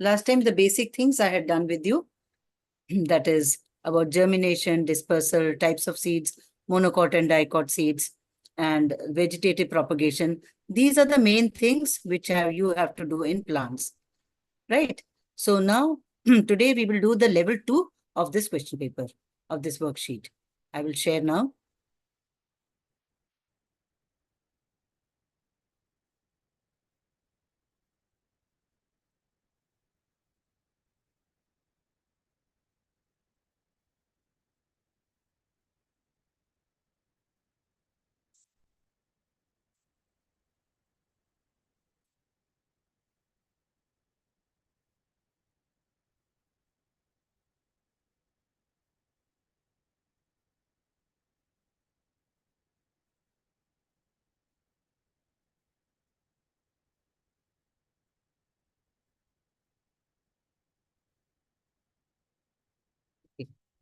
Last time, the basic things I had done with you, that is about germination, dispersal, types of seeds, monocot and dicot seeds, and vegetative propagation. These are the main things which you have to do in plants, right? So now, today we will do the level 2 of this question paper, of this worksheet. I will share now.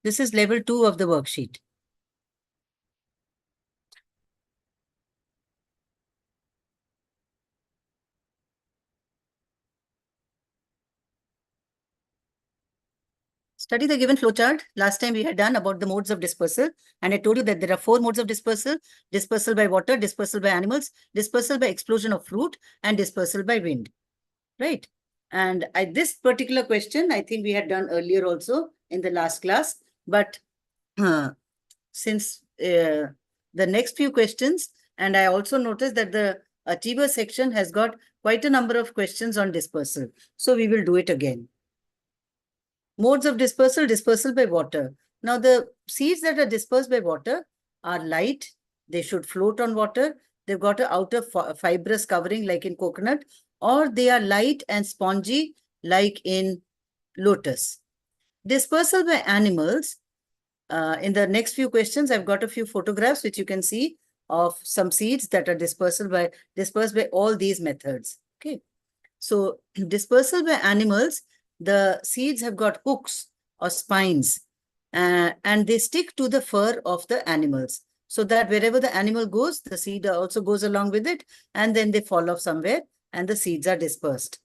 This is level 2 of the worksheet. Study the given flowchart. Last time we had done about the modes of dispersal, and I told you that there are 4 modes of dispersal: dispersal by water, dispersal by animals, dispersal by explosion of fruit, and dispersal by wind, right? And this particular question, I think we had done earlier also in the last class, but since the next few questions, and I also noticed that the achiever section has got quite a number of questions on dispersal. So we will do it again. Modes of dispersal, dispersal by water. Now, the seeds that are dispersed by water are light. They should float on water. They've got an outer fibrous covering like in coconut, or they are light and spongy like in lotus. Dispersal by animals. In the next few questions, I've got a few photographs which you can see of some seeds that are dispersed by all these methods. Okay. So dispersal by animals, the seeds have got hooks or spines, and they stick to the fur of the animals, so that wherever the animal goes, the seed also goes along with it, and then they fall off somewhere and the seeds are dispersed.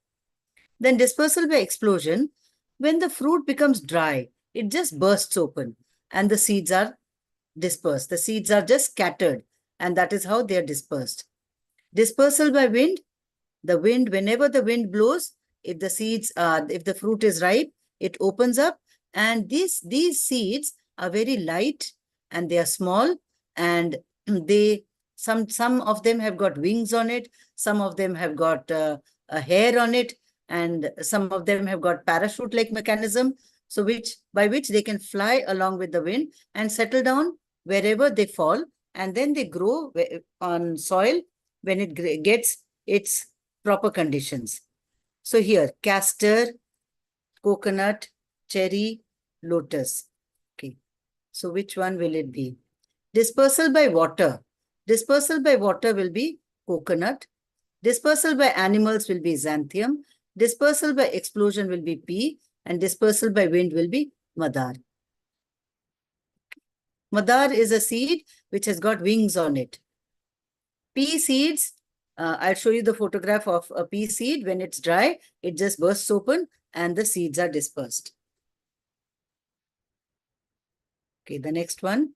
Then dispersal by explosion, when the fruit becomes dry, it just bursts open and the seeds are dispersed. The seeds are just scattered, and that is how they are dispersed. Dispersal by wind, the wind, whenever the wind blows, if the fruit is ripe, it opens up, and these seeds are very light and they are small, and some of them have got wings on it, some of them have got a hair on it, and some of them have got parachute-like mechanism, so by which they can fly along with the wind and settle down wherever they fall, and then they grow on soil when it gets its proper conditions. So here, castor, coconut, cherry, lotus. Okay. So which one will it be? Dispersal by water. Dispersal by water will be coconut. Dispersal by animals will be xanthium. Dispersal by explosion will be pea. And dispersal by wind will be madar. Madar is a seed which has got wings on it. Pea seeds, I'll show you the photograph of a pea seed. When it's dry, it just bursts open and the seeds are dispersed. Okay, the next one.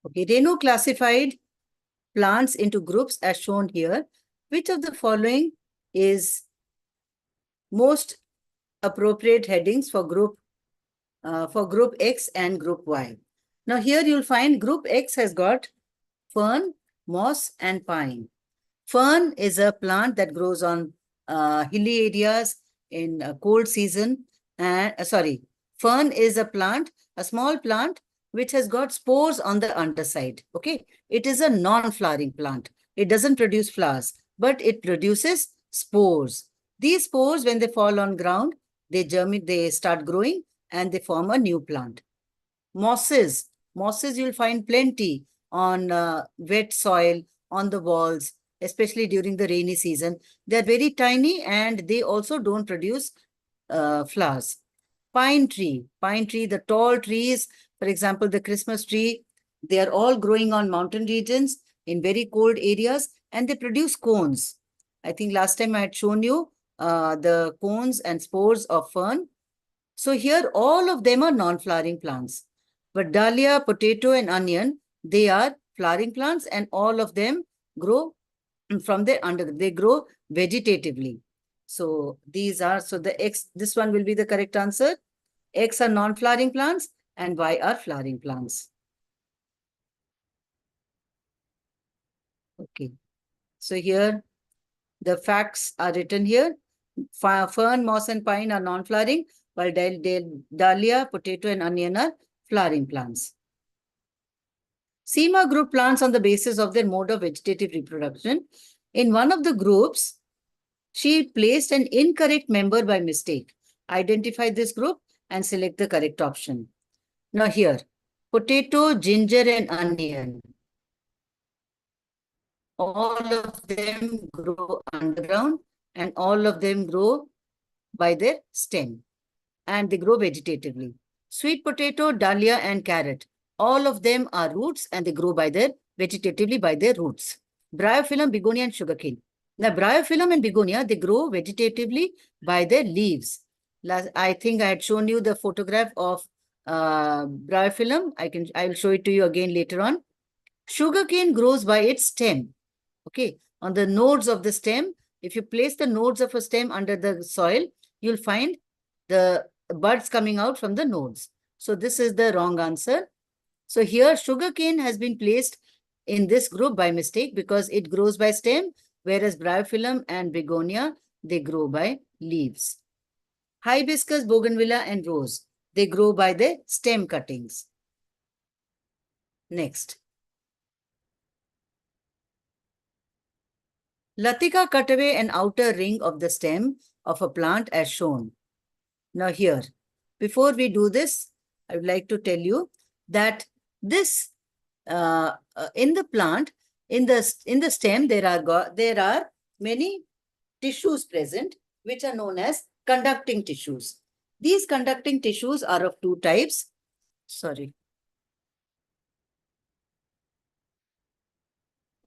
Okay, Renu classified plants into groups as shown here. Which of the following is most appropriate headings for group X and group Y? Now here you'll find group X has got fern, moss, and pine. Fern is a plant that grows on hilly areas in a cold season. And fern is a plant, a small plant, which has got spores on the underside. Okay, it is a non-flowering plant. It doesn't produce flowers, but it produces spores. These spores, when they fall on ground, they germinate, they start growing, and they form a new plant. Mosses you'll find plenty on wet soil, on the walls, especially during the rainy season. They're very tiny and they also don't produce flowers. Pine tree, the tall trees, for example, the Christmas tree, They are all growing on mountain regions in very cold areas, and they produce cones. I think last time I had shown you the cones and spores of fern. So here all of them are non-flowering plants. But dahlia, potato, and onion, they are flowering plants, and all of them grow from their under. They grow vegetatively. So these are, so the X, this one will be the correct answer. X are non-flowering plants and Y are flowering plants. Okay. So here the facts are written here. Fern, moss, and pine are non-flowering, while dahlia, potato, and onion are flowering plants. Seema grouped plants on the basis of their mode of vegetative reproduction. In one of the groups, she placed an incorrect member by mistake. Identify this group and select the correct option. Now here, potato, ginger, and onion. All of them grow underground and all of them grow by their stem and they grow vegetatively. Sweet potato, dahlia, and carrot. All of them are roots and they grow by their vegetatively by their roots. Bryophyllum, begonia, and sugarcane. Now, bryophyllum and begonia, they grow vegetatively by their leaves. I think I had shown you the photograph of bryophyllum. I will show it to you again later on. Sugarcane grows by its stem. Okay, on the nodes of the stem, if you place the nodes of a stem under the soil, you'll find the buds coming out from the nodes. So this is the wrong answer. So here sugarcane has been placed in this group by mistake because it grows by stem, whereas bryophyllum and begonia, they grow by leaves. Hibiscus, bougainvillea, and rose, they grow by the stem cuttings. Next. Latika cut away an outer ring of the stem of a plant as shown. Now here, before we do this, I would like to tell you that this in the plant, in the stem, there are many tissues present, which are known as conducting tissues. These conducting tissues are of two types. Sorry.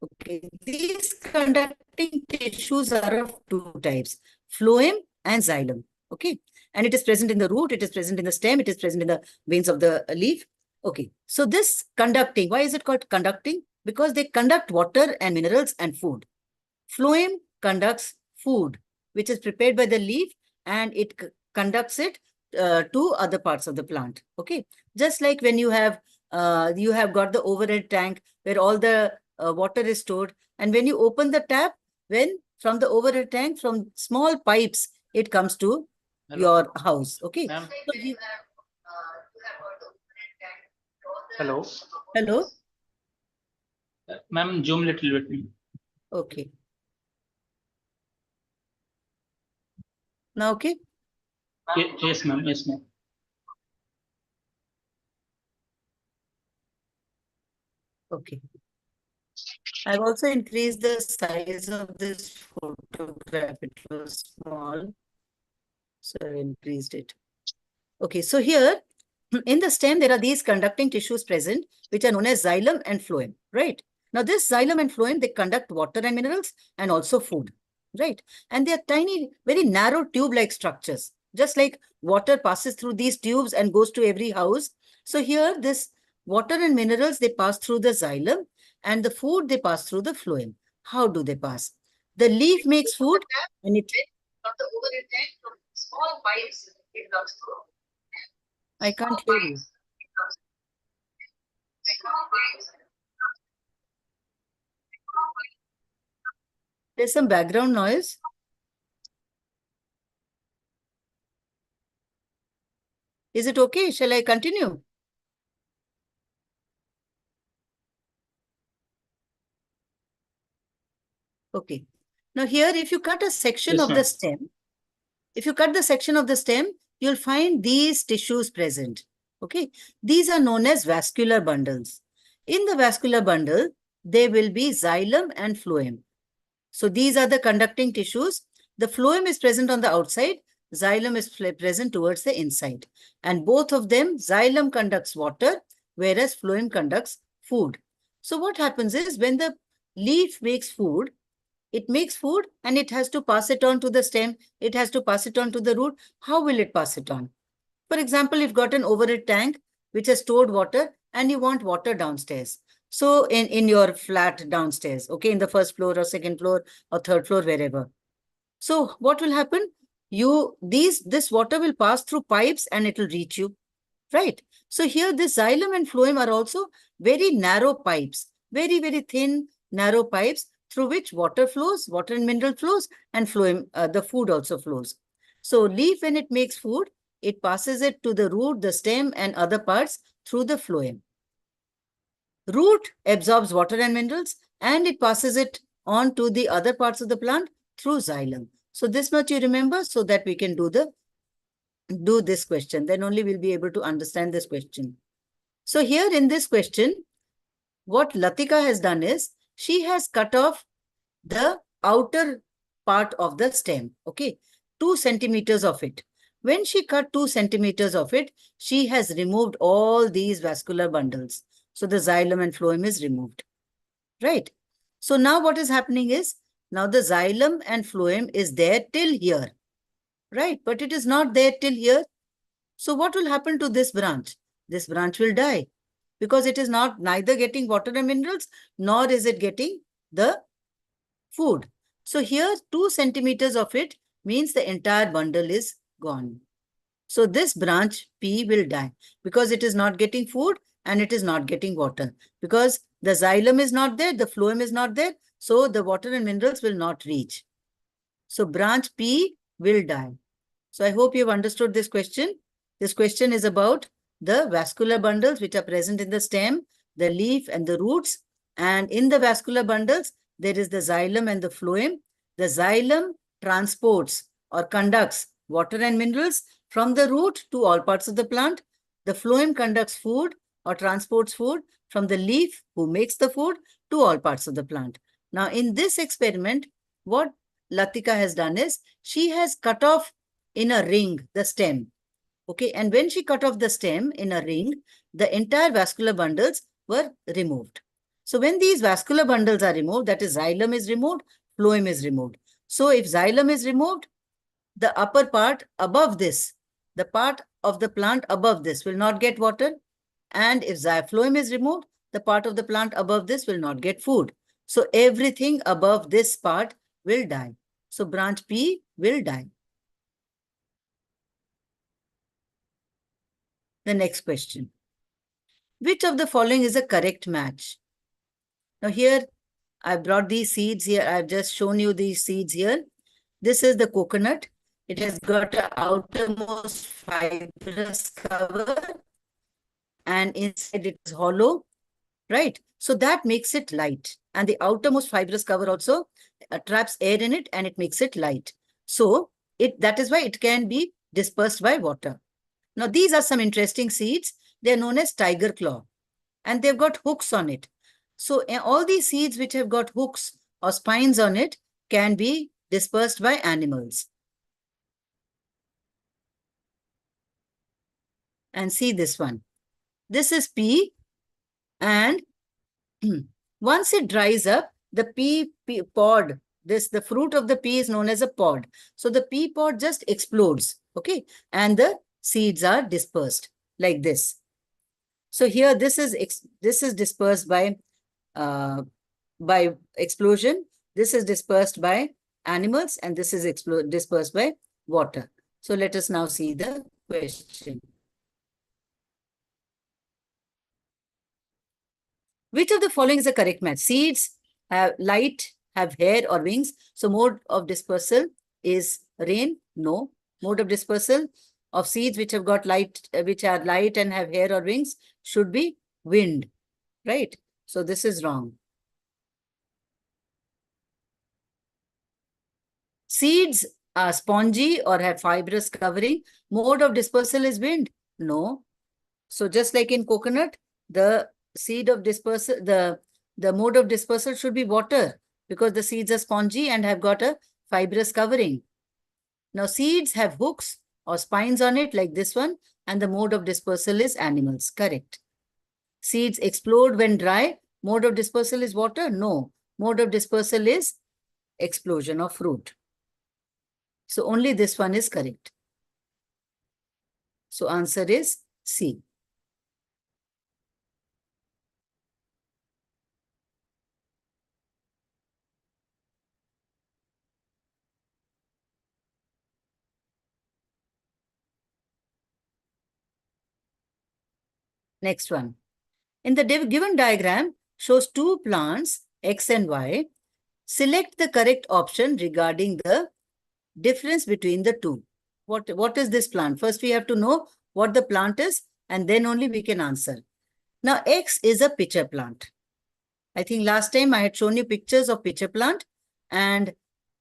Okay, these conducting tissues are of two types, phloem and xylem. Okay, and it is present in the root, it is present in the stem, it is present in the veins of the leaf. Okay, so this conducting, why is it called conducting? Because they conduct water and minerals and food. Phloem conducts food, which is prepared by the leaf, and it conducts it to other parts of the plant. Okay, just like when you have got the overhead tank where all the water is stored, and when you open the tap, when from the overhead tank, from small pipes, it comes to your house. Okay. Hello. Hello. Ma'am, zoom little bit. Okay. Now, okay. Yes, ma'am. Yes, ma'am. Okay. I've also increased the size of this photograph. It was small, so I increased it. Okay, so here in the stem, there are these conducting tissues present, which are known as xylem and phloem, right? Now, this xylem and phloem, they conduct water and minerals and also food, right? And they are tiny, very narrow tube-like structures, just like water passes through these tubes and goes to every house. So here, this water and minerals, they pass through the xylem, and the food, they pass through the phloem. How do they pass? The leaf makes food, and it... From the overhead tank, from small pipes, it comes through. I can't hear you. There's some background noise. Is it okay? Shall I continue? Okay. Now here, if you cut a section of the stem, you'll find these tissues present. Okay. These are known as vascular bundles. In the vascular bundle, there will be xylem and phloem. So these are the conducting tissues. The phloem is present on the outside. Xylem is present towards the inside. And both of them, xylem conducts water, whereas phloem conducts food. So what happens is when the leaf makes food, it makes food and it has to pass it on to the stem. It has to pass it on to the root. How will it pass it on? For example, you've got an overhead tank which has stored water and you want water downstairs. So in your flat downstairs, okay, in the first floor or second floor or third floor, wherever. So what will happen? This water will pass through pipes and it will reach you, right? So here this xylem and phloem are also very narrow pipes, very, very thin, narrow pipes through which water flows, water and mineral flows, and phloem, the food also flows. So leaf, when it makes food, it passes it to the root, the stem, and other parts through the phloem. Root absorbs water and minerals, and it passes it on to the other parts of the plant through xylem. So this much you remember so that we can do this question. Then only we'll be able to understand this question. So here in this question, what Latika has done is she has cut off the outer part of the stem, okay, 2 centimeters of it. When she cut 2 centimeters of it, she has removed all these vascular bundles. So the xylem and phloem is removed, right? So now what is happening is, now the xylem and phloem is there till here, right? But it is not there till here. So what will happen to this branch? This branch will die because it is neither getting water and minerals, nor is it getting the food. So here 2 centimeters of it means the entire bundle is gone. So this branch P will die because it is not getting food and it is not getting water, because the xylem is not there, the phloem is not there, so the water and minerals will not reach. So branch P will die. So I hope you've understood this question. This question is about the vascular bundles which are present in the stem, the leaf, and the roots. And in the vascular bundles, there is the xylem and the phloem. The xylem transports or conducts water and minerals from the root to all parts of the plant. The phloem conducts food or transports food from the leaf, who makes the food, to all parts of the plant. Now, in this experiment, what Latika has done is she has cut off in a ring the stem. Okay, and when she cut off the stem in a ring, the entire vascular bundles were removed. So when these vascular bundles are removed, that is xylem is removed, phloem is removed. So if xylem is removed, the upper part above this, the part of the plant above this will not get water. And if phloem is removed, the part of the plant above this will not get food. So everything above this part will die. So branch P will die. The next question. Which of the following is a correct match? Now here, I brought these seeds here. I've just shown you these seeds here. This is the coconut. It has got an outermost fibrous cover and inside it is hollow, right? So that makes it light. And the outermost fibrous cover also traps air in it and it makes it light. So that is why it can be dispersed by water. Now these are some interesting seeds. They are known as tiger claw and they've got hooks on it. So all these seeds which have got hooks or spines on it can be dispersed by animals. And see this one. This is pea, and once it dries up, the pea pod, the fruit of the pea is known as a pod. So the pea pod just explodes, okay? And the seeds are dispersed like this. So here this is dispersed by explosion. This is dispersed by animals, and this is dispersed by water. So let us now see the question. Which of the following is a correct match? Seeds have light, have hair or wings. So mode of dispersal is rain. No. Mode of dispersal of seeds which have got light, which are light and have hair or wings, should be wind, right? So this is wrong. Seeds are spongy or have fibrous covering. Mode of dispersal is wind. No. So just like in coconut, the seed of dispersal, the mode of dispersal should be water, because the seeds are spongy and have got a fibrous covering. Now seeds have hooks or spines on it like this one, and the mode of dispersal is animals. Correct. Seeds explode when dry. Mode of dispersal is water? No. Mode of dispersal is explosion of fruit. So only this one is correct. So answer is C. Next one. In the given diagram, shows two plants, X and Y. Select the correct option regarding the difference between the two. What is this plant? First, we have to know what the plant is, and then only we can answer. Now, X is a pitcher plant. I think last time I had shown you pictures of pitcher plant, and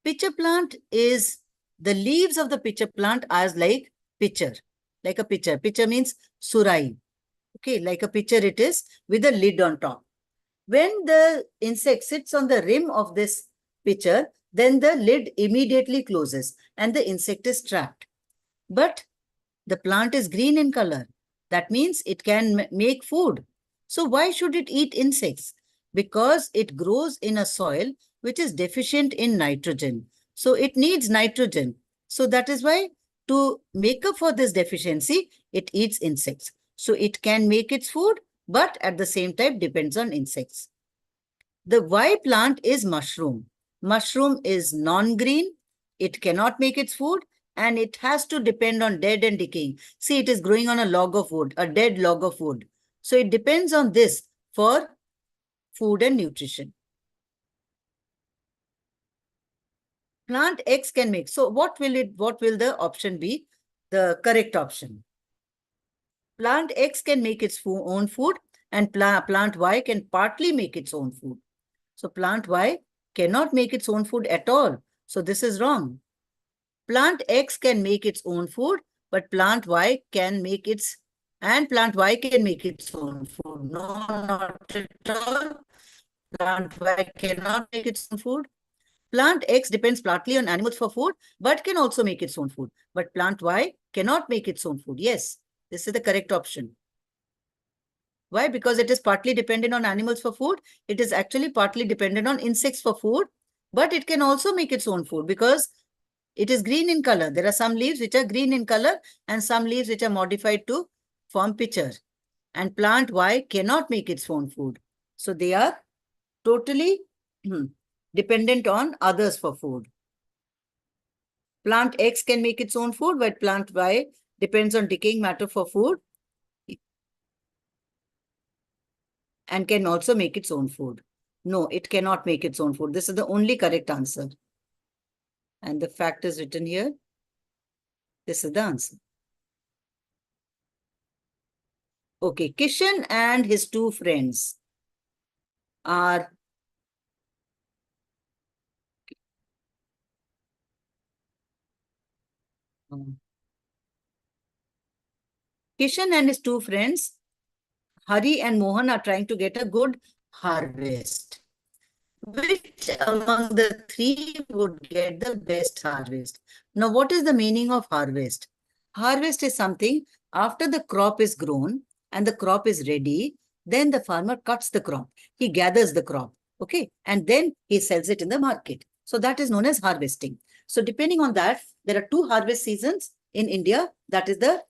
pitcher plant is, the leaves of the pitcher plant are like pitcher, like a pitcher. Pitcher means surai. Okay, like a pitcher it is with a lid on top. When the insect sits on the rim of this pitcher, then the lid immediately closes and the insect is trapped. But the plant is green in color. That means it can make food. So why should it eat insects? Because it grows in a soil which is deficient in nitrogen. So it needs nitrogen. So that is why, to make up for this deficiency, it eats insects. So it can make its food, but at the same time depends on insects. The Y plant is mushroom. Mushroom is non-green. It cannot make its food, and it has to depend on dead and decaying. See, it is growing on a log of wood, a dead log of wood. So it depends on this for food and nutrition. Plant X can make. So what will the option be? The correct option. Plant X can make its own food, and plant Y can partly make its own food. So plant Y cannot make its own food at all. So this is wrong. Plant X can make its own food, but plant Y can make its, and plant Y can make its own food. No, not at all. Plant Y cannot make its own food. Plant X depends partly on animals for food, but can also make its own food. But plant Y cannot make its own food. Yes, this is the correct option. Why? Because it is partly dependent on animals for food. It is actually partly dependent on insects for food, but it can also make its own food because it is green in color. There are some leaves which are green in color and some leaves which are modified to form pitcher. And plant Y cannot make its own food. So they are totally dependent on others for food. Plant X can make its own food, but plant Y depends on decaying matter for food and can also make its own food. No, it cannot make its own food. This is the only correct answer. And the fact is written here. This is the answer. Okay, Kishan and his two friends are Kishan and his two friends, Hari and Mohan, are trying to get a good harvest. Which among the three would get the best harvest? Now, what is the meaning of harvest? Harvest is something after the crop is grown and the crop is ready, then the farmer cuts the crop. He gathers the crop, okay? And then he sells it in the market. So that is known as harvesting. So depending on that, there are two harvest seasons in India. That is the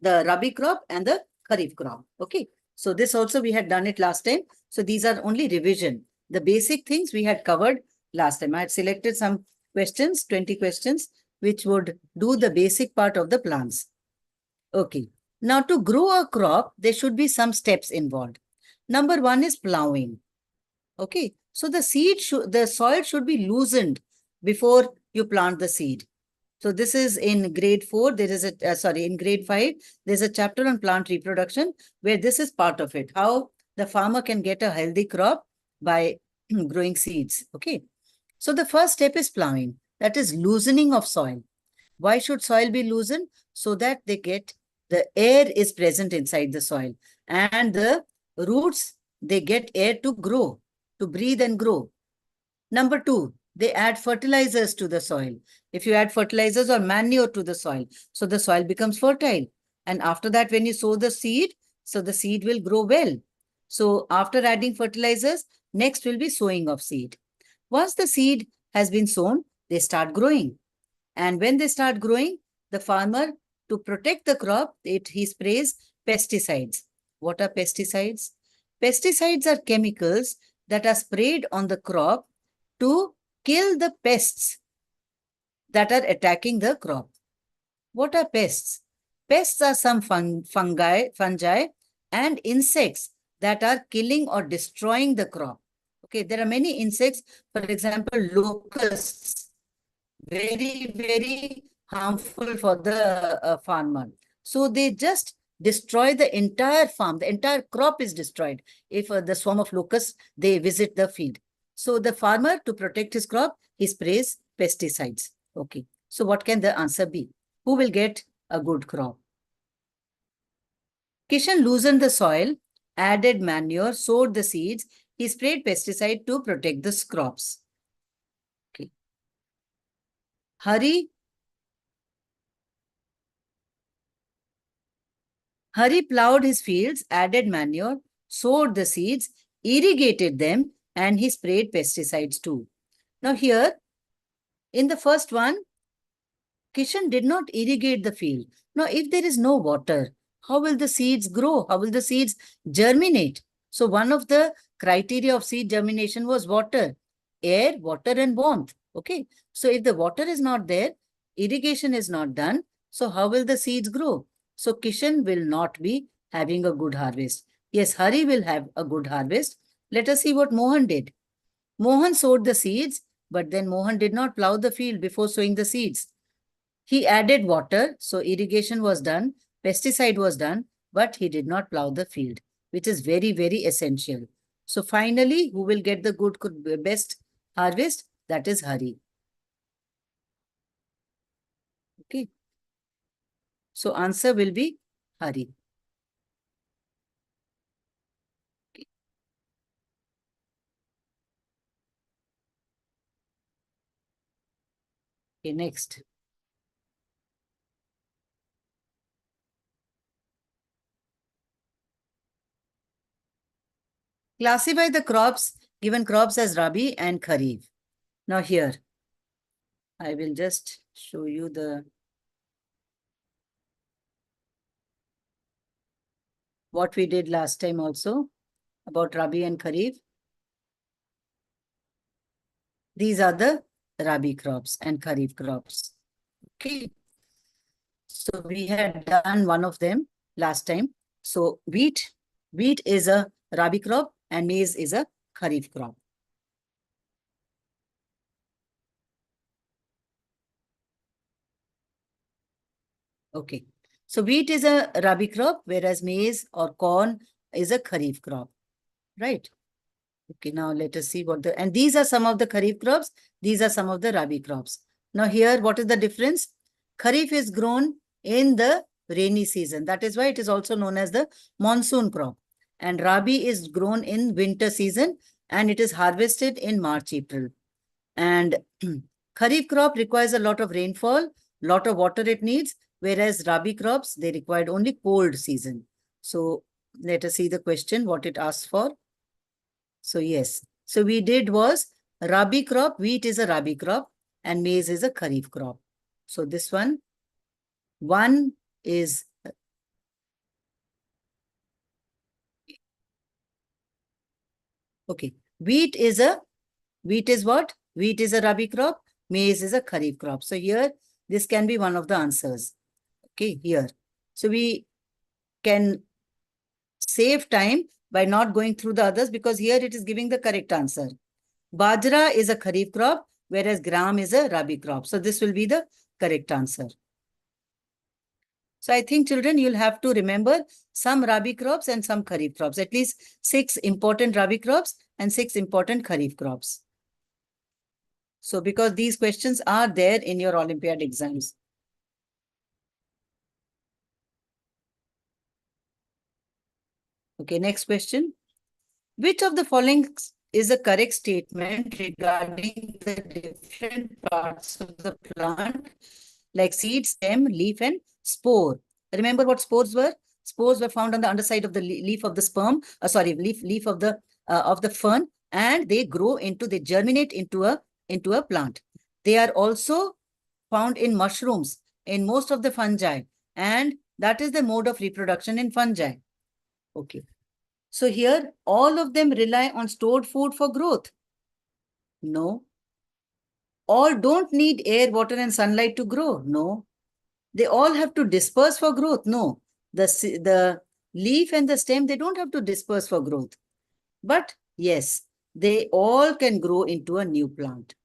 Rabi crop and the Kharif crop, okay? So this also we had done it last time. So these are only revision. The basic things we had covered last time. I had selected some questions, 20 questions, which would do the basic part of the plants. Okay. Now to grow a crop, there should be some steps involved. Number one is plowing. Okay. So the soil should be loosened before you plant the seed. So this is in grade 4. There is in grade 5, there's a chapter on plant reproduction where this is part of it. How the farmer can get a healthy crop by growing seeds. Okay. So the first step is plowing. That is loosening of soil. Why should soil be loosened? So that the air is present inside the soil and the roots, they get air to grow, to breathe and grow. Number 2, they add fertilizers to the soil. If you add fertilizers or manure to the soil, so the soil becomes fertile. And after that, when you sow the seed, so the seed will grow well. So after adding fertilizers, next will be sowing of seed. Once the seed has been sown, they start growing. And when they start growing, the farmer, to protect the crop, he sprays pesticides. What are pesticides? Pesticides are chemicals that are sprayed on the crop to kill the pests that are attacking the crop. What are pests? Pests are some fungi and insects that are killing or destroying the crop. Okay, there are many insects, for example, locusts, very, very harmful for the farmer. So they just destroy the entire farm. The entire crop is destroyed if the swarm of locusts, they visit the field. So the farmer, to protect his crop, he sprays pesticides. Okay. So what can the answer be? Who will get a good crop? Kishan loosened the soil, added manure, sowed the seeds. He sprayed pesticide to protect the crops. Okay. Hari plowed his fields, added manure, sowed the seeds, irrigated them, and he sprayed pesticides too. Now here, in the first one, Kishan did not irrigate the field. Now, if there is no water, how will the seeds grow? How will the seeds germinate? So one of the criteria of seed germination was water, air, water, and warmth. Okay. So if the water is not there, irrigation is not done. So how will the seeds grow? So Kishan will not be having a good harvest. Yes, Hari will have a good harvest. Let us see what Mohan did. Mohan sowed the seeds, but then Mohan did not plow the field before sowing the seeds. He added water, so irrigation was done, pesticide was done, but he did not plow the field, which is very, very essential. So finally, who will get the best harvest? That is Hari. Okay. So answer will be Hari. Okay. Okay, next. Classify the given crops as Rabi and Kharif. Now here, I will just show you what we did last time also about Rabi and Kharif. These are the Rabi crops and Kharif crops. Okay. So we had done one of them last time. So wheat is a Rabi crop and maize is a Kharif crop. Okay. So wheat is a Rabi crop, whereas maize or corn is a Kharif crop, right? Okay, now let us see and these are some of the Kharif crops. These are some of the Rabi crops. Now here, what is the difference? Kharif is grown in the rainy season. That is why it is also known as the monsoon crop. And Rabi is grown in winter season and it is harvested in March, April. And Kharif crop requires a lot of rainfall, lot of water it needs, whereas Rabi crops, they required only cold season. So let us see the question, what it asks for. So yes, so we did was Rabi crop, wheat is a Rabi crop and maize is a Kharif crop. So this one is okay. Wheat is what? Wheat is a Rabi crop, maize is a Kharif crop. So here, this can be one of the answers. Okay, here. So we can save time by not going through the others because here it is giving the correct answer. Bajra is a Kharif crop, whereas gram is a Rabi crop. So this will be the correct answer. So I think, children, you'll have to remember some Rabi crops and some Kharif crops, at least 6 important Rabi crops and 6 important Kharif crops. So because these questions are there in your Olympiad exams. Okay, next question. Which of the following is a correct statement regarding the different parts of the plant, like seed, stem, leaf, and spore? Remember what spores were? Spores were found on the underside of the leaf of the sperm, leaf of the fern, and they they germinate into a plant. They are also found in mushrooms, in most of the fungi, and that is the mode of reproduction in fungi. Okay. So here, all of them rely on stored food for growth. No. All don't need air, water, and sunlight to grow. No. They all have to disperse for growth. No. The leaf and the stem, they don't have to disperse for growth. But yes, they all can grow into a new plant.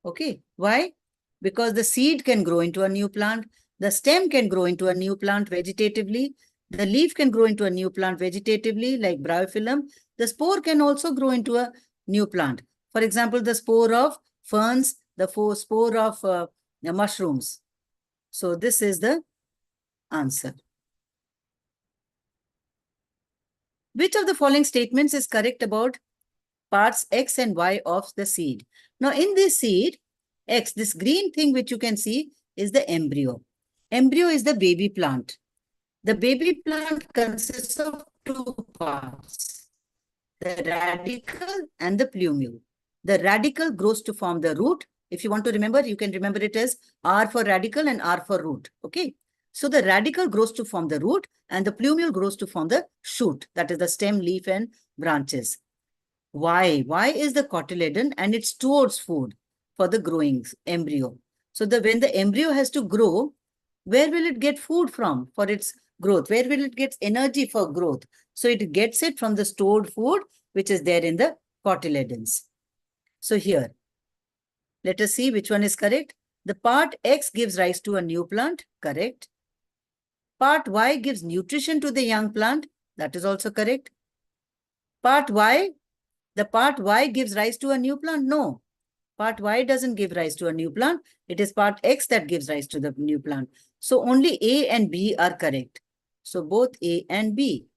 Okay. Why? Because the seed can grow into a new plant. The stem can grow into a new plant vegetatively. The leaf can grow into a new plant vegetatively, like bryophyllum. The spore can also grow into a new plant. For example, the spore of ferns, the spore of the mushrooms. So this is the answer. Which of the following statements is correct about parts X and Y of the seed? Now, in this seed, X, this green thing which you can see is the embryo. Embryo is the baby plant. The baby plant consists of two parts, the radicle and the plumule. The radicle grows to form the root. If you want to remember, you can remember it as R for radicle and R for root. Okay. So the radicle grows to form the root and the plumule grows to form the shoot. That is the stem, leaf, and branches. Why? Why is the cotyledon and it stores food for the growing embryo. So when the embryo has to grow, where will it get food from for its growth? Where will it get energy for growth? So it gets it from the stored food, which is there in the cotyledons. So here, let us see which one is correct. The part X gives rise to a new plant, correct. Part Y gives nutrition to the young plant, that is also correct. Part Y, the part Y gives rise to a new plant, no. Part Y doesn't give rise to a new plant. It is part X that gives rise to the new plant. So only A and B are correct. So both A and B.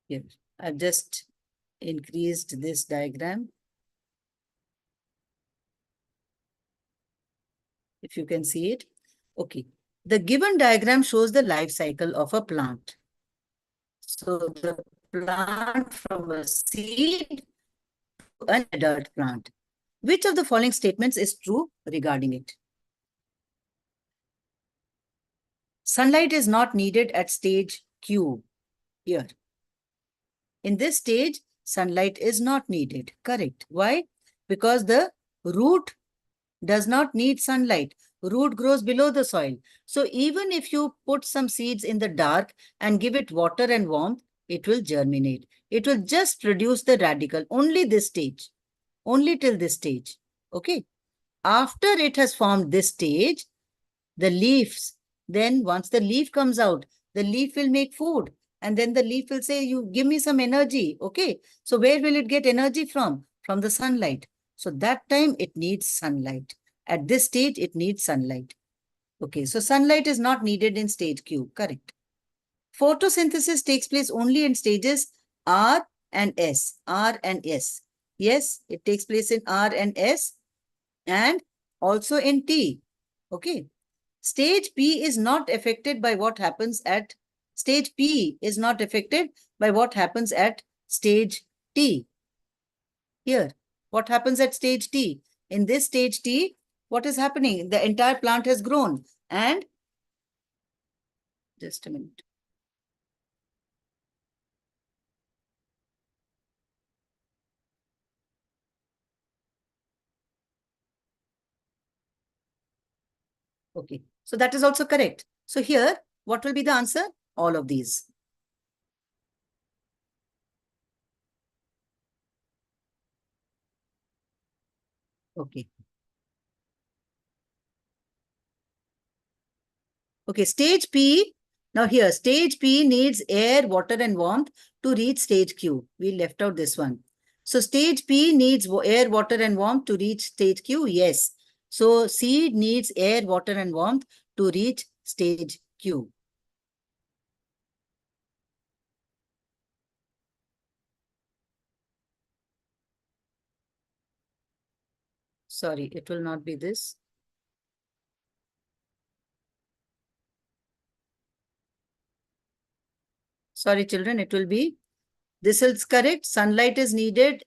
Here, I've just increased this diagram. If you can see it. Okay. The given diagram shows the life cycle of a plant. So the plant from a seed to an adult plant. Which of the following statements is true regarding it? Sunlight is not needed at stage Q. Here. In this stage, sunlight is not needed. Correct. Why? Because the root does not need sunlight. Root grows below the soil. So even if you put some seeds in the dark and give it water and warmth, it will germinate. It will just produce the radicle. Only this stage. Only till this stage. Okay. After it has formed this stage, the leaves, then once the leaf comes out, the leaf will make food. And then the leaf will say, you give me some energy. Okay. So where will it get energy from? From the sunlight. So that time it needs sunlight. At this stage, it needs sunlight. Okay. So sunlight is not needed in stage Q. Correct. Photosynthesis takes place only in stages R and S. R and S. Yes, it takes place in R and S and also in T. Okay. Stage P is not affected by what happens at stage P is not affected by what happens at stage T. Here, what happens at stage T? In this stage T, what is happening? The entire plant has grown and just a minute. Okay, so that is also correct. So here, what will be the answer? All of these. Okay. Okay, stage P. Now here, stage P needs air, water, and warmth to reach stage Q. We left out this one. So stage P needs air, water, and warmth to reach stage Q. Yes. So seed needs air, water, and warmth to reach stage Q. Sorry, it will not be this. Sorry, children, it will be, this is correct. Sunlight is needed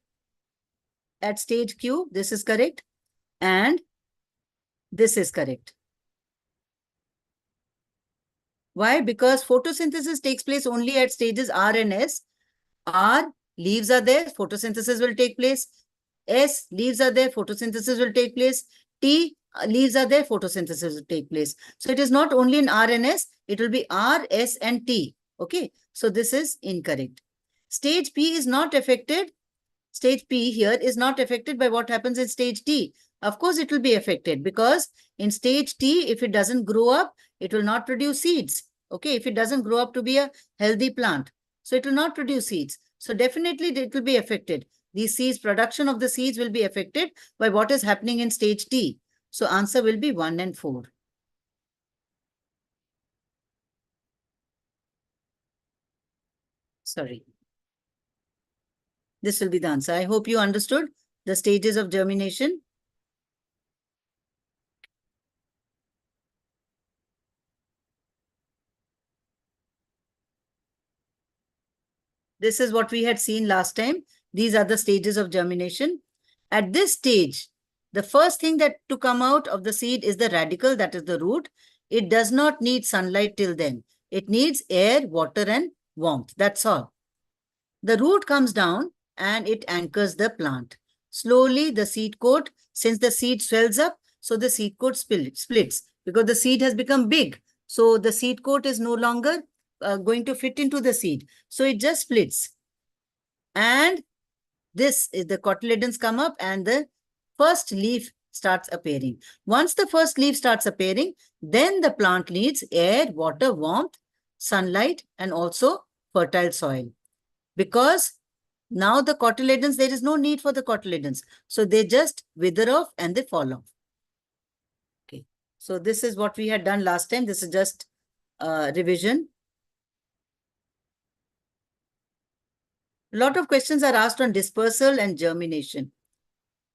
at stage Q. This is correct. And this is correct. Why? Because photosynthesis takes place only at stages R and S. R, leaves are there, photosynthesis will take place. S, leaves are there, photosynthesis will take place. T, leaves are there, photosynthesis will take place. So it is not only in R and S, it will be R, S, and T. Okay, so this is incorrect. Stage P is not affected. Stage P here is not affected by what happens in stage T. Of course, it will be affected because in stage T, if it doesn't grow up, it will not produce seeds. Okay, if it doesn't grow up to be a healthy plant, so it will not produce seeds. So definitely it will be affected. These seeds, production of the seeds will be affected by what is happening in stage T. So answer will be 1 and 4. Sorry. This will be the answer. I hope you understood the stages of germination. This is what we had seen last time. These are the stages of germination. At this stage, the first thing that to come out of the seed is the radicle, that is the root. It does not need sunlight till then. It needs air, water, and warmth. That's all. The root comes down and it anchors the plant. Slowly, the seed coat, since the seed swells up, so the seed coat splits because the seed has become big. So the seed coat is no longer going to fit into the seed. So it just splits. And this is the cotyledons come up and the first leaf starts appearing. Once the first leaf starts appearing, then the plant needs air, water, warmth, sunlight, and also fertile soil. Because now the cotyledons, there is no need for the cotyledons. So they just wither off and they fall off. Okay. So this is what we had done last time. This is just revision. A lot of questions are asked on dispersal and germination.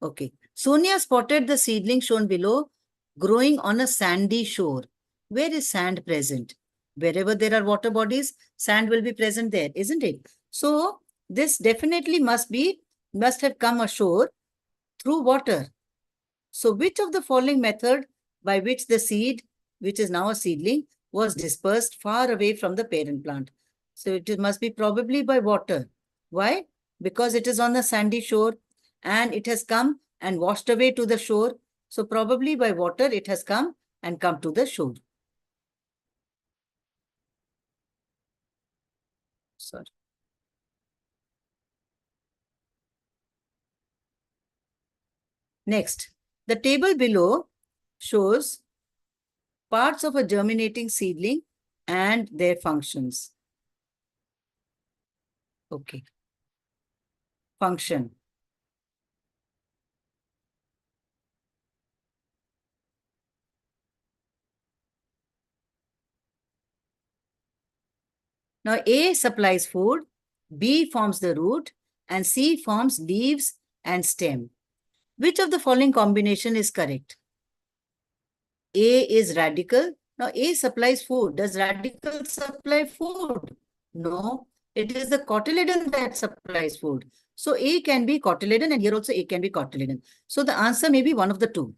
Okay. Sonia spotted the seedling shown below growing on a sandy shore. Where is sand present? Wherever there are water bodies, sand will be present there, isn't it? So this definitely must have come ashore through water. So which of the following method by which the seed, which is now a seedling, was dispersed far away from the parent plant? So it must be probably by water. Why? Because it is on the sandy shore and it has come and washed away to the shore. So probably by water it has come and come to the shore. Sorry. Next, the table below shows parts of a germinating seedling and their functions. Okay. Function. Now, A supplies food, B forms the root, and C forms leaves and stem. Which of the following combination is correct? A is radical. Now, A supplies food. Does radical supply food? No, it is the cotyledon that supplies food. So, A can be cotyledon and here also A can be cotyledon. So, the answer may be one of the two.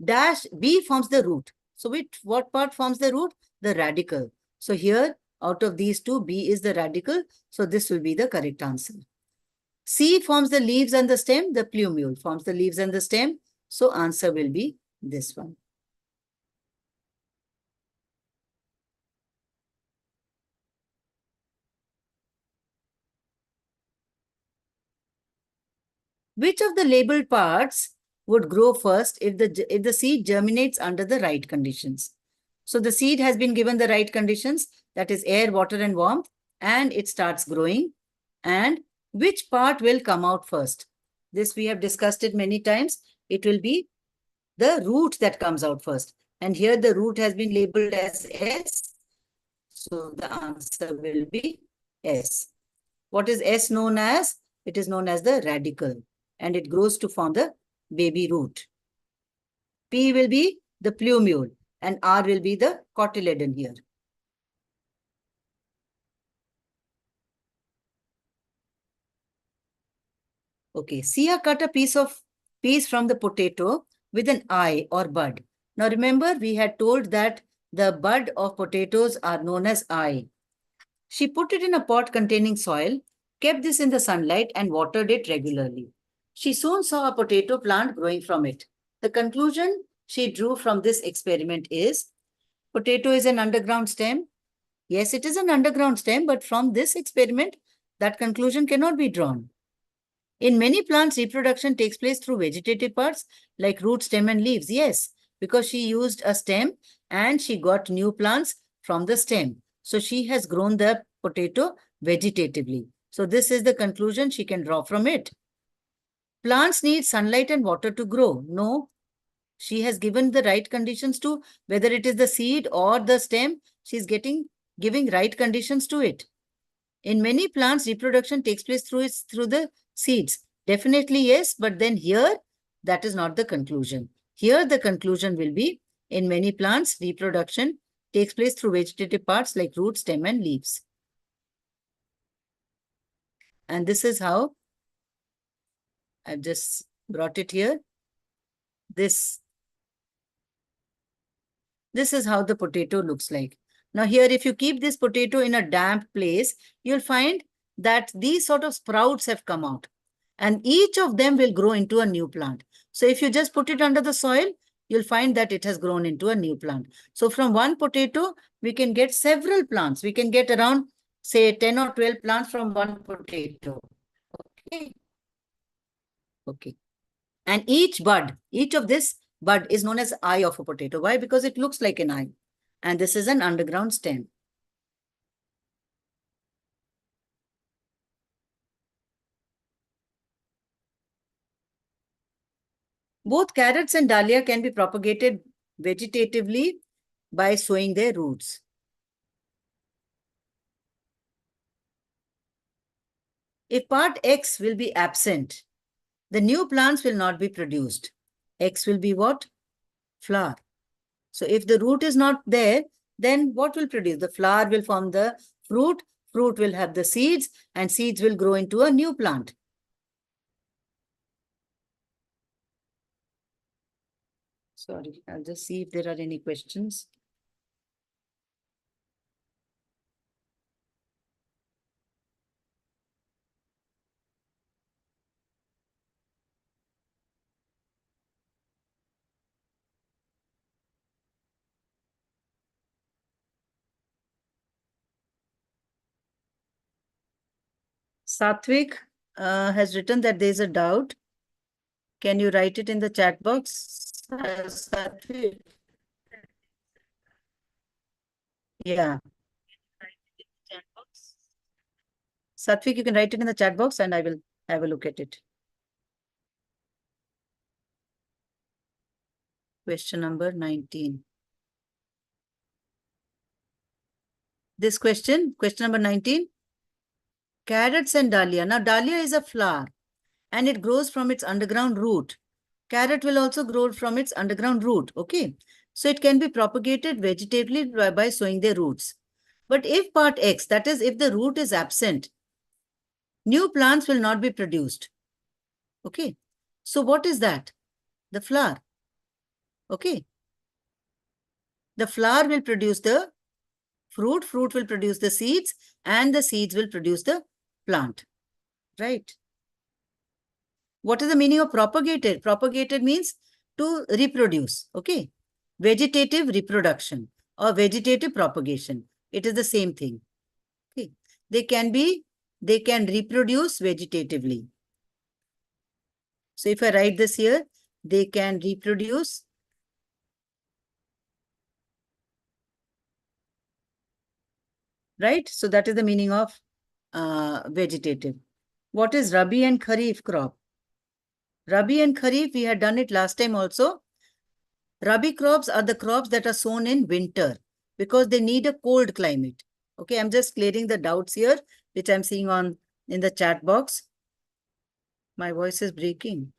Dash B forms the root. So, what part forms the root? The radical. So, here out of these two, B is the radical. So, this will be the correct answer. C forms the leaves and the stem. The plumule forms the leaves and the stem. So, answer will be this one. Which of the labeled parts would grow first if the seed germinates under the right conditions? So the seed has been given the right conditions, that is air, water, and warmth, and it starts growing. And which part will come out first? This we have discussed it many times. It will be the root that comes out first. And here the root has been labeled as S. So the answer will be S. What is S known as? It is known as the radicle. And it grows to form the baby root. P will be the plumule and R will be the cotyledon here. Okay, Sia cut a piece from the potato with an eye or bud. Now remember, we had told that the bud of potatoes are known as eye. She put it in a pot containing soil, kept this in the sunlight and watered it regularly. She soon saw a potato plant growing from it. The conclusion she drew from this experiment is, potato is an underground stem. Yes, it is an underground stem, but from this experiment, that conclusion cannot be drawn. In many plants, reproduction takes place through vegetative parts like root, stem, and leaves. Yes, because she used a stem and she got new plants from the stem. So she has grown the potato vegetatively. So this is the conclusion she can draw from it. Plants need sunlight and water to grow. No, she has given the right conditions to, whether it is the seed or the stem, she's giving right conditions to it. In many plants, reproduction takes place through the seeds. Definitely yes, but then here, that is not the conclusion. Here, the conclusion will be, in many plants, reproduction takes place through vegetative parts like root, stem, and leaves. And this is how I've just brought it here. This is how the potato looks like. Now here, if you keep this potato in a damp place, you'll find that these sort of sprouts have come out. And each of them will grow into a new plant. So if you just put it under the soil, you'll find that it has grown into a new plant. So from one potato, we can get several plants. We can get around, say, 10 or 12 plants from one potato. Okay. Okay. And each of this bud is known as eye of a potato. Why? Because it looks like an eye. And this is an underground stem. Both carrots and dahlia can be propagated vegetatively by sowing their roots. If part X will be absent, the new plants will not be produced. X will be what? Flower. So if the root is not there, then what will produce? The flower will form the fruit, fruit will have the seeds, and seeds will grow into a new plant. Sorry, I'll just see if there are any questions. Satvik has written that there is a doubt. Can you write it in the chat box? Satvik. Yeah. Satvik, you can write it in the chat box and I will have a look at it. Question number 19. This question number 19. Carrots and dahlia. Now, dahlia is a flower and it grows from its underground root. Carrot will also grow from its underground root. Okay. So it can be propagated vegetatively by sowing their roots. But if part X, that is, if the root is absent, new plants will not be produced. Okay. So what is that? The flower. Okay. The flower will produce the fruit, fruit will produce the seeds, and the seeds will produce the plant. Right. What is the meaning of propagated? Propagated means to reproduce. Okay. Vegetative reproduction or vegetative propagation. It is the same thing. Okay. They can reproduce vegetatively. So if I write this here, they can reproduce right? So that is the meaning of vegetative. What is Rabi and Kharif crop? Rabi and Kharif, we had done it last time also. Rabi crops are the crops that are sown in winter because they need a cold climate. Okay, I'm just clearing the doubts here, which I'm seeing in the chat box. My voice is breaking.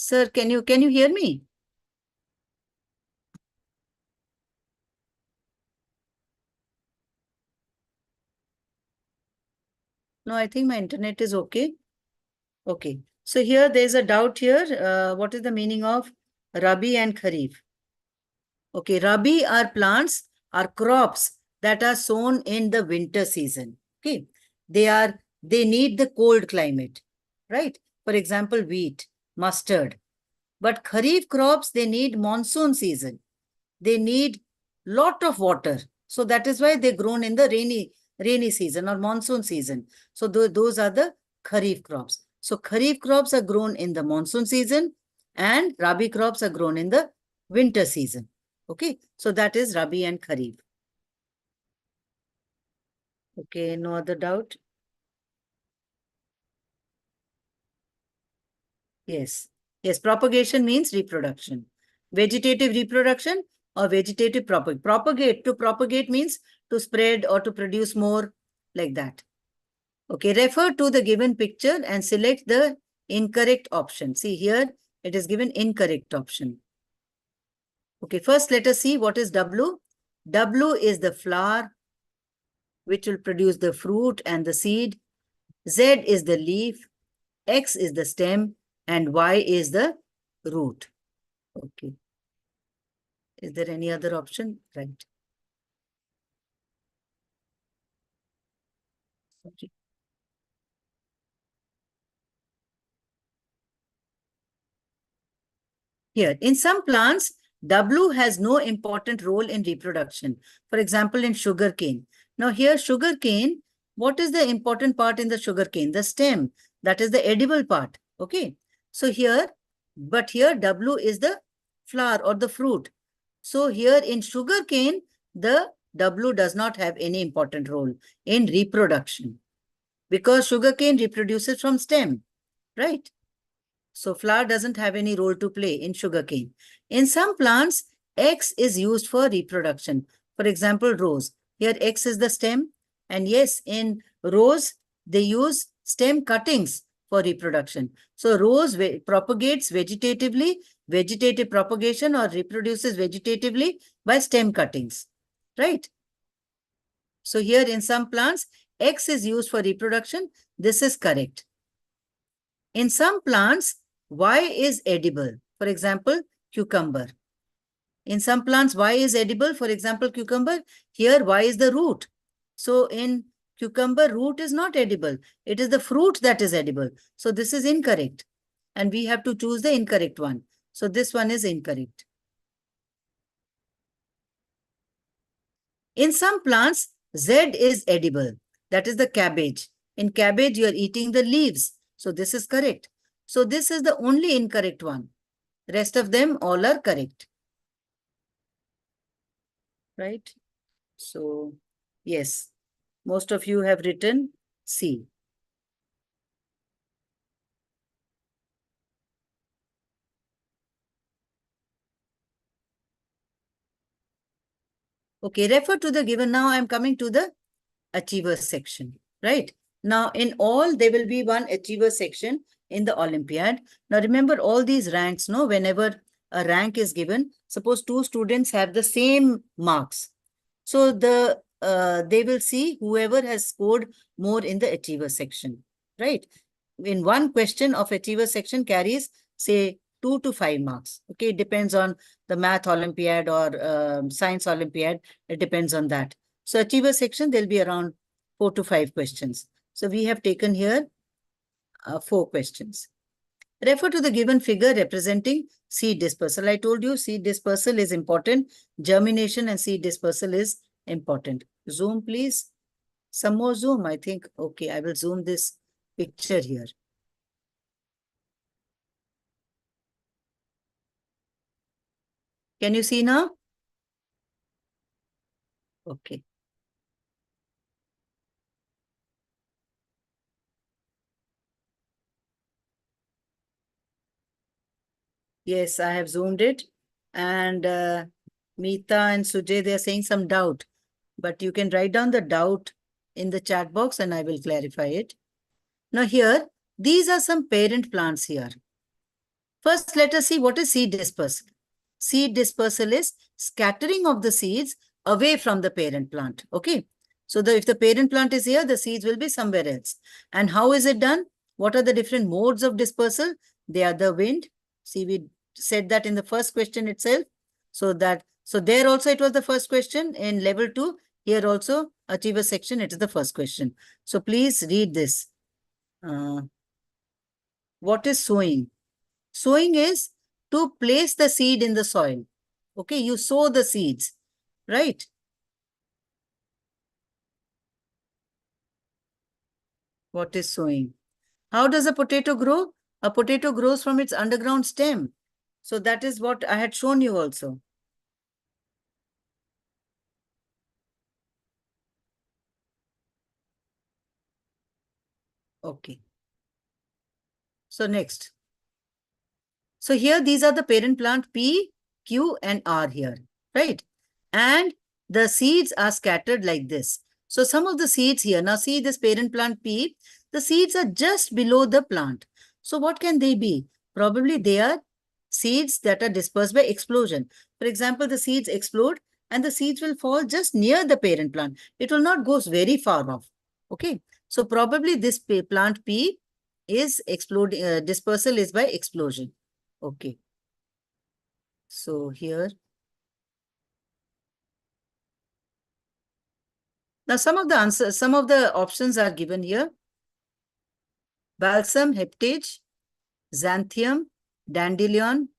Sir, can you hear me? No, I think my internet is okay. Okay. So here there's a doubt here. What is the meaning of Rabi and Kharif? Okay, Rabi are plants, are crops that are sown in the winter season. Okay. They need the cold climate, right? For example, wheat, mustard. But Kharif crops, they need monsoon season. They need lot of water. So that is why they grown in the rainy season or monsoon season. So those are the Kharif crops. So Kharif crops are grown in the monsoon season and Rabi crops are grown in the winter season. Okay, so that is Rabi and Kharif. Okay, no other doubt? Yes. Yes, propagation means reproduction. Vegetative reproduction or vegetative propagate. To propagate means to spread or to produce more, like that. Okay, refer to the given picture and select the incorrect option. See here, it is given incorrect option. Okay, first let us see what is W. W is the flower, which will produce the fruit and the seed. Z is the leaf. X is the stem. And Y is the root. Okay. Is there any other option? Right. Okay. Here, in some plants, W has no important role in reproduction. For example, in sugarcane. Now here, sugarcane, what is the important part in the sugarcane? The stem. That is the edible part. Okay. So here, but here W is the flower or the fruit. So here in sugarcane, the W does not have any important role in reproduction because sugarcane reproduces from stem, right? So flower doesn't have any role to play in sugarcane. In some plants, X is used for reproduction. For example, rose. Here X is the stem. And yes, in rose, they use stem cuttings for reproduction. So rose propagates vegetatively, vegetative propagation, or reproduces vegetatively by stem cuttings, right? So here in some plants, X is used for reproduction. This is correct. In some plants, Y is edible. For example, cucumber. In some plants, Y is edible. For example, cucumber. Here, Y is the root. So in cucumber, root is not edible. It is the fruit that is edible. So this is incorrect. And we have to choose the incorrect one. So this one is incorrect. In some plants, Z is edible. That is the cabbage. In cabbage, you are eating the leaves. So this is correct. So this is the only incorrect one. Rest of them all are correct. Right? So, yes, most of you have written C. Okay, refer to the given. Now I'm coming to the achiever section, right? Now in all, there will be one achiever section in the Olympiad. Now remember all these ranks, no? Whenever a rank is given, suppose two students have the same marks. So they will see whoever has scored more in the achiever section, right? In one question of achiever section carries, say, 2 to 5 marks. Okay, it depends on the math Olympiad or science Olympiad. It depends on that. So achiever section, there'll be around 4 to 5 questions. So we have taken here 4 questions. Refer to the given figure representing seed dispersal. I told you seed dispersal is important. Germination and seed dispersal is important. Zoom, please. Some more zoom, I think. Okay, I will zoom this picture here. Can you see now? Okay. Yes, I have zoomed it. And Meeta and Sujay, they are saying some doubt. But you can write down the doubt in the chat box and I will clarify it. Now here, these are some parent plants here. First, let us see what is seed dispersal. Seed dispersal is scattering of the seeds away from the parent plant. Okay. So if the parent plant is here, the seeds will be somewhere else. And how is it done? What are the different modes of dispersal? They are the wind. See, we said that in the first question itself. So there also it was the first question in level 2. Here also, achiever section, it is the first question. So please read this. What is sowing? Sowing is to place the seed in the soil. Okay, you sow the seeds, right? What is sowing? How does a potato grow? A potato grows from its underground stem. So that is what I had shown you also. Okay. So next. So here these are the parent plant P, Q and R here, right? And the seeds are scattered like this. So some of the seeds here, now see this parent plant P, the seeds are just below the plant. So what can they be? Probably they are seeds that are dispersed by explosion. For example, the seeds explode and the seeds will fall just near the parent plant. It will not go very far off. Okay. So probably this plant P is dispersal is by explosion. Okay. So here. Now some of the answers, some of the options are given here. Balsam, heptage, xanthium, dandelion,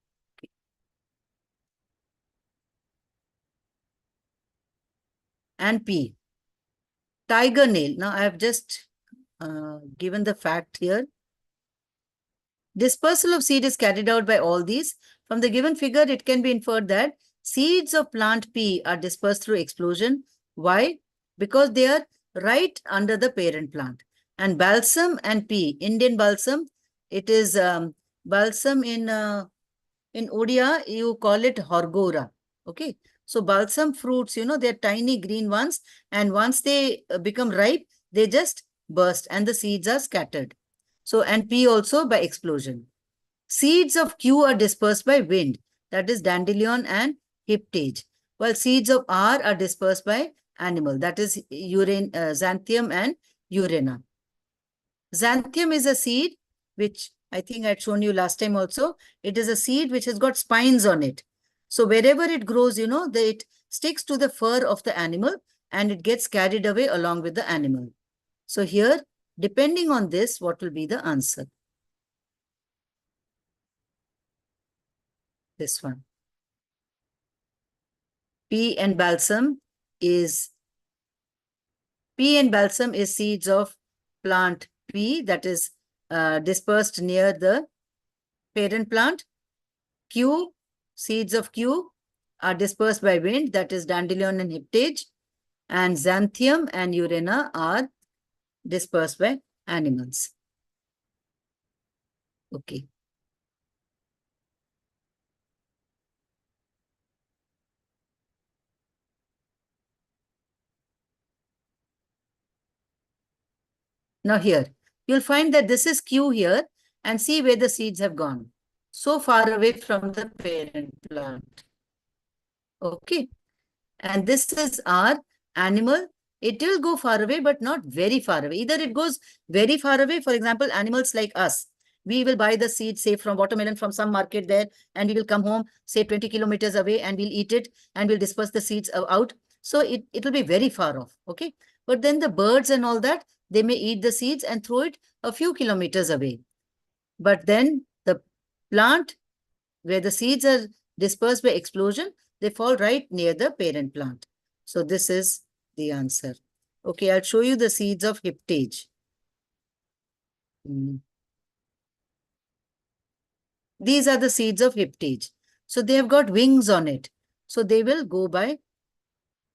and P. Tiger nail. Now I have just given the fact here. Dispersal of seed is carried out by all these. From the given figure, it can be inferred that seeds of plant P are dispersed through explosion. Why? Because they are right under the parent plant. And balsam and P, Indian balsam, it is balsam in Odia, you call it horgora. Okay. So balsam fruits, you know, they're tiny green ones. And once they become ripe, they just burst and the seeds are scattered. So, and P also by explosion. Seeds of Q are dispersed by wind, that is dandelion and heptage, while seeds of R are dispersed by animal, that is xanthium and urena. Xanthium is a seed which I think I had shown you last time also. It is a seed which has got spines on it. So wherever it grows, you know, it sticks to the fur of the animal and it gets carried away along with the animal. So here, depending on this, what will be the answer? This one. Pea and balsam is seeds of plant P that is dispersed near the parent plant. Q, seeds of Q are dispersed by wind, that is dandelion and heptage. And xanthium and urena are dispersed by animals. Okay. Now here, you'll find that this is Q here and see where the seeds have gone. So far away from the parent plant. Okay. And this is our animal. It will go far away, but not very far away. Either it goes very far away, for example, animals like us. We will buy the seed, say, from watermelon from some market there, and we will come home, say, 20 kilometers away, and we'll eat it, and we'll disperse the seeds out. So it will be very far off, okay? But then the birds and all that, they may eat the seeds and throw it a few kilometers away. But then the plant, where the seeds are dispersed by explosion, they fall right near the parent plant. So this is the answer. Okay, I'll show you the seeds of heptage. These are the seeds of heptage. So they have got wings on it. So they will go by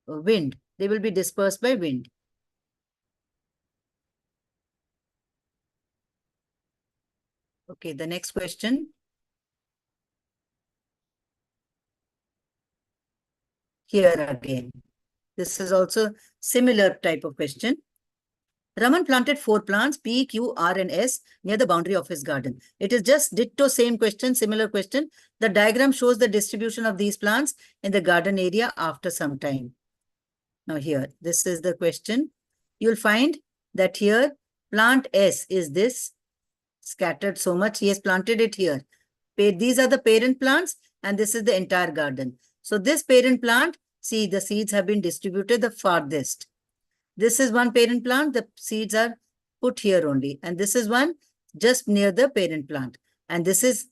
wind. They will be dispersed by wind. Okay, the next question. Here again. This is also similar type of question. Raman planted 4 plants, P, Q, R, and S, near the boundary of his garden. It is just ditto same question, similar question. The diagram shows the distribution of these plants in the garden area after some time. Now here, this is the question. You'll find that here, plant S is this, scattered so much. He has planted it here. These are the parent plants, and this is the entire garden. So this parent plant, see, the seeds have been distributed the farthest. This is one parent plant, the seeds are put here only. And this is one just near the parent plant. And this is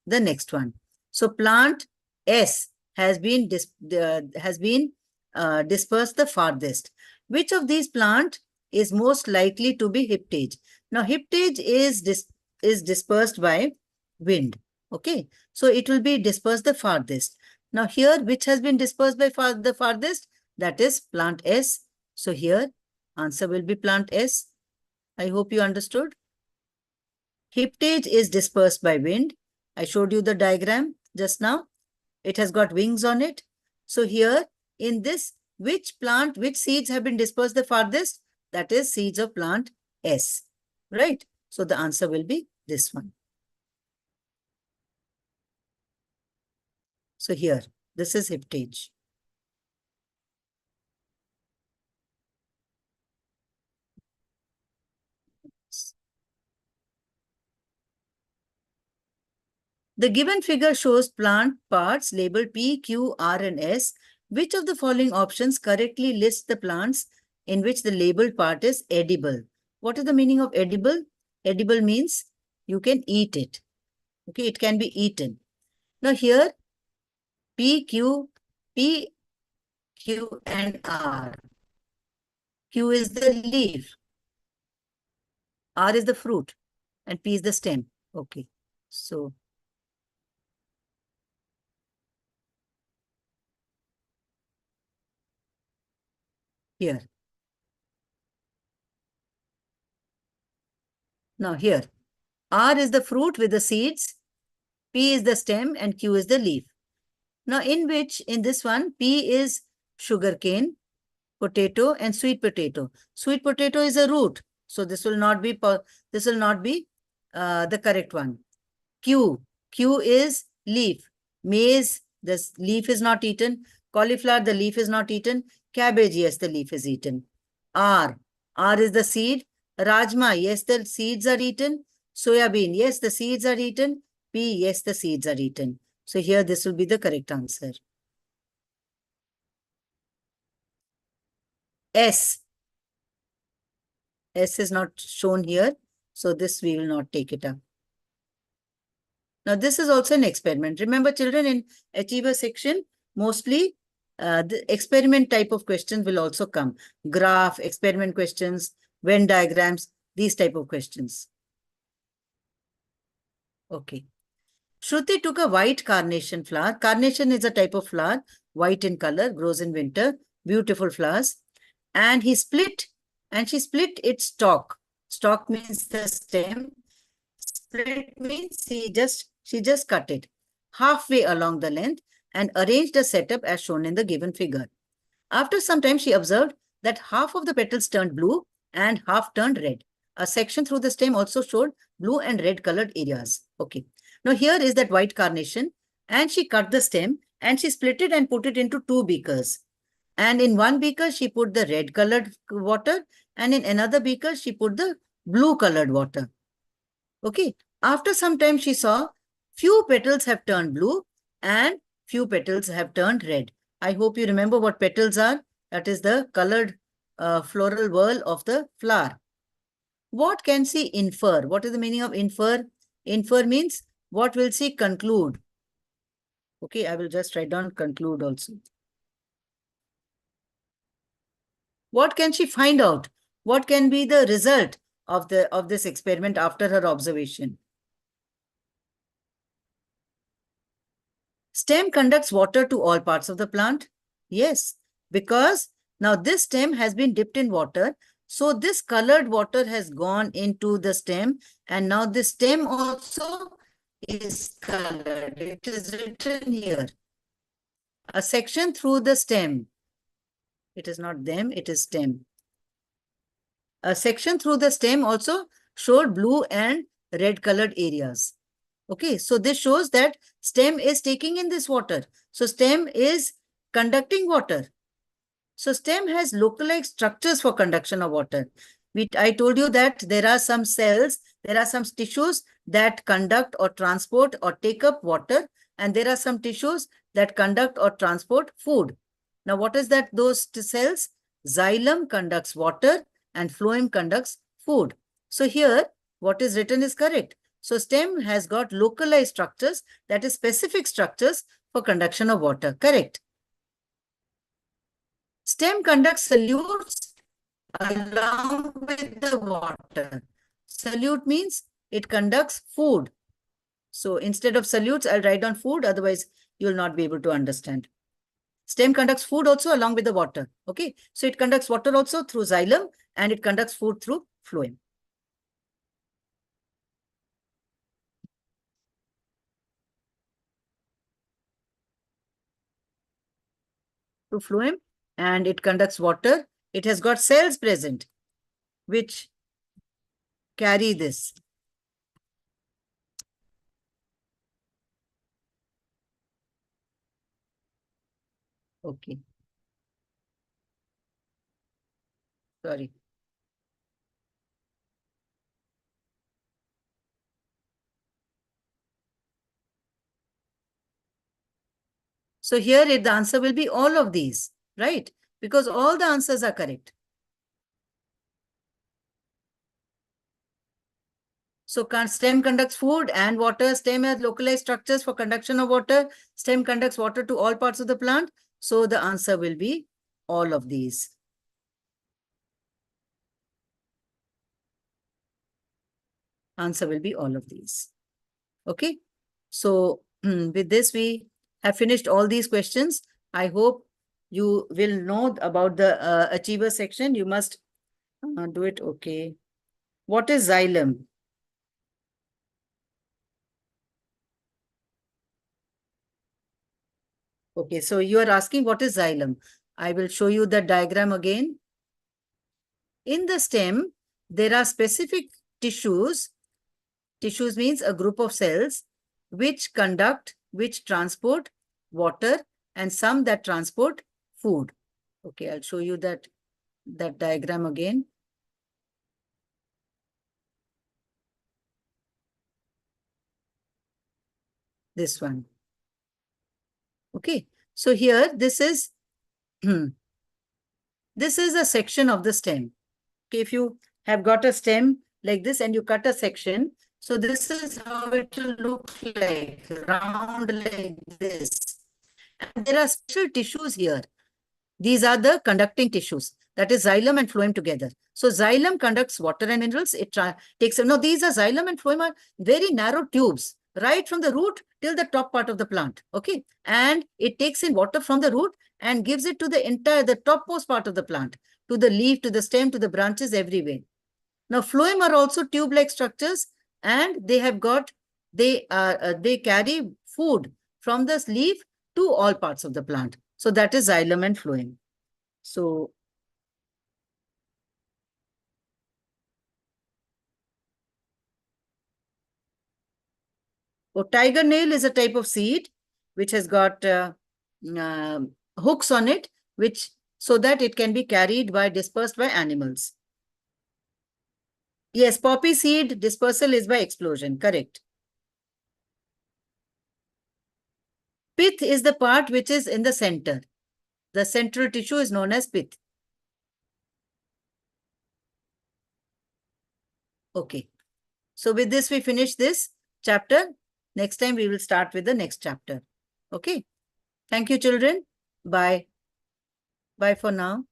the next one. So plant S has been dispersed the farthest. Which of these plant is most likely to be hiptage? Now hiptage is dispersed by wind. Okay, so it will be dispersed the farthest. Now here, which has been dispersed by the farthest? That is plant S. So here, answer will be plant S. I hope you understood. Hiptage is dispersed by wind. I showed you the diagram just now. It has got wings on it. So here, in this, which seeds have been dispersed the farthest? That is seeds of plant S, right? So the answer will be this one. So here, this is hiptage. The given figure shows plant parts labeled P, Q, R, and S. Which of the following options correctly lists the plants in which the labeled part is edible? What is the meaning of edible? Edible means you can eat it. Okay, it can be eaten. Now here, P, Q, and R. Q is the leaf. R is the fruit. And P is the stem. Okay, so here. Now here, R is the fruit with the seeds, P is the stem, and Q is the leaf. Now in this one, P is sugarcane, potato, and sweet potato. Sweet potato is a root, so this will not be the correct one. Q is leaf. Maize, this leaf is not eaten. Cauliflower, the leaf is not eaten. Cabbage, yes, the leaf is eaten. R is the seed. Rajma, yes, the seeds are eaten. Soya bean, yes, the seeds are eaten. P, yes, the seeds are eaten. So here, this will be the correct answer. S is not shown here. So this we will not take it up. Now, this is also an experiment. Remember, children, in Achiever section, mostly the experiment type of questions will also come. Graph, experiment questions, Venn diagrams, these type of questions. Okay. Shruti took a white carnation flower. Carnation is a type of flower, white in color, grows in winter, beautiful flowers. And she split its stalk. Stalk means the stem. Split means she just cut it halfway along the length and arranged a setup as shown in the given figure. After some time, she observed that half of the petals turned blue and half turned red. A section through the stem also showed blue and red colored areas. Okay. Now here is that white carnation, and she cut the stem and she split it and put it into 2 beakers. And in one beaker, she put the red colored water, and in another beaker, she put the blue colored water. Okay. After some time, she saw few petals have turned blue and few petals have turned red. I hope you remember what petals are. That is the colored floral whorl of the flower. What can she infer? What is the meaning of infer? Infer means what will she conclude? Okay, I will just write down conclude also. What can she find out? What can be the result of this experiment after her observation? Stem conducts water to all parts of the plant. Yes, because now this stem has been dipped in water. So this colored water has gone into the stem, and now this stem also is colored. It is written here. A section through the stem. It is not them, it is stem. A section through the stem also showed blue and red colored areas. Okay, so this shows that stem is taking in this water. So stem is conducting water. So stem has localized structures for conduction of water. I told you that there are some cells, there are some tissues that conduct or transport or take up water, and there are some tissues that conduct or transport food. Now, what is that? Those cells? Xylem conducts water and phloem conducts food. So here, what is written is correct. So stem has got localized structures, that is specific structures for conduction of water. Correct. Stem conducts solutes along with the water. Solute means it conducts food. So instead of solutes, I'll write down food. Otherwise, you'll not be able to understand. Stem conducts food also along with the water. Okay. So it conducts water also through xylem and it conducts food through phloem. Through phloem and it conducts water. It has got cells present which carry this. Okay. Sorry. So here the answer will be all of these, right? Because all the answers are correct. So stem conducts food and water. Stem has localized structures for conduction of water. Stem conducts water to all parts of the plant. So the answer will be all of these. Answer will be all of these. Okay. So with this, we have finished all these questions. I hope you will know about the achiever section. You must do it. Okay. What is xylem? Okay, so you are asking what is xylem. I will show you the diagram again. In the stem, there are specific tissues. Tissues means a group of cells which transport water and some that transport food. Okay, I'll show you that diagram again. This one. Okay, so here this is this is a section of the stem. Okay, if you have got a stem like this and you cut a section, so this is how it will look like, round like this. And there are special tissues here. These are the conducting tissues. That is xylem and phloem together. So xylem conducts water and minerals. It takes, no, these are xylem and phloem are very narrow tubes, right from the root till the top part of the plant. Okay. And it takes in water from the root and gives it to the topmost part of the plant, to the leaf, to the stem, to the branches, everywhere. Now, phloem are also tube-like structures, and they carry food from the leaf to all parts of the plant. So that is xylem and phloem. So tiger nail is a type of seed which has got hooks on it, so that it can be carried dispersed by animals. Yes, poppy seed dispersal is by explosion. Correct. Pith is the part which is in the center. The central tissue is known as pith. Okay. So with this, we finish this chapter. Next time, we will start with the next chapter. Okay. Thank you, children. Bye. Bye for now.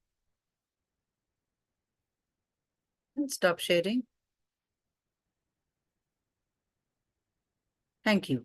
Stop sharing. Thank you.